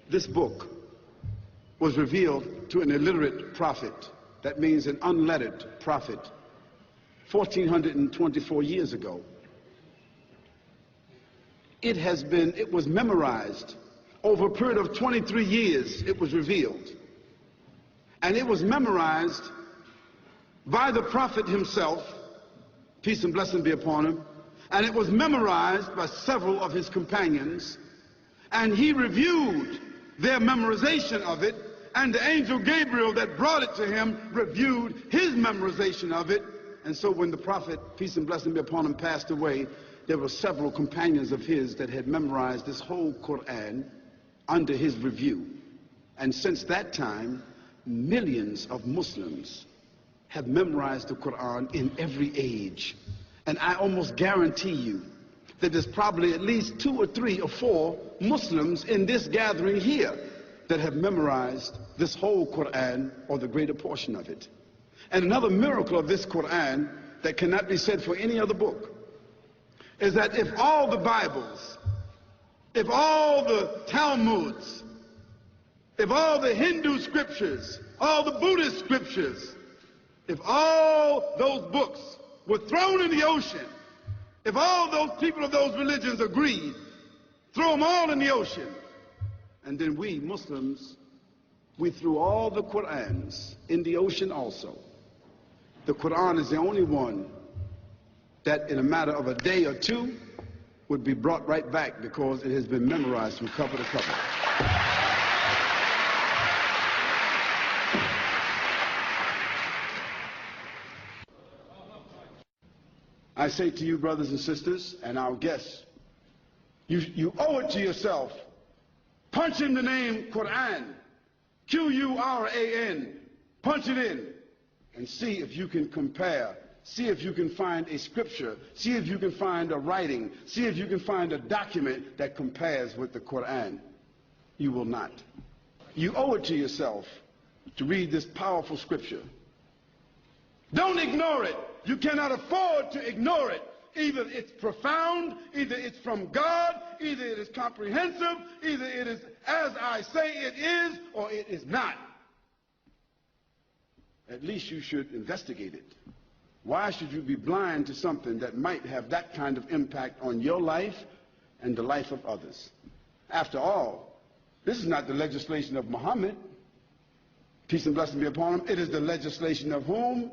This book was revealed to an illiterate prophet. That means an unlettered prophet, 1424 years ago. It was memorized over a period of 23 years. It was revealed, and it was memorized by the prophet himself, peace and blessing be upon him, and it was memorized by several of his companions, and he reviewed their memorization of it, and the angel Gabriel that brought it to him reviewed his memorization of it. And so when the prophet, peace and blessing be upon him, passed away, there were several companions of his that had memorized this whole Quran under his review. And since that time, millions of Muslims have memorized the Quran in every age. And I almost guarantee you that there's probably at least 2 or 3 or 4 Muslims in this gathering here that have memorized this whole Quran or the greater portion of it. And another miracle of this Quran that cannot be said for any other book is that if all the Bibles, if all the Talmuds, if all the Hindu scriptures, all the Buddhist scriptures, if all those books were thrown in the ocean, if all those people of those religions agreed, throw them all in the ocean, and then we Muslims, we threw all the Qurans in the ocean also. The Quran is the only one that in a matter of a day or 2 would be brought right back because it has been memorized from cover to cover. I say to you, brothers and sisters, and our guests, you owe it to yourself. Punch in the name Quran, Q-U-R-A-N, punch it in, and see if you can compare, see if you can find a scripture, see if you can find a writing, see if you can find a document that compares with the Quran. You will not. You owe it to yourself to read this powerful scripture. Don't ignore it. You cannot afford to ignore it. Either it's profound, either it's from God, either it is comprehensive, either it is as I say it is, or it is not. At least you should investigate it. Why should you be blind to something that might have that kind of impact on your life and the life of others? After all, this is not the legislation of Muhammad, peace and blessing be upon him. It is the legislation of whom?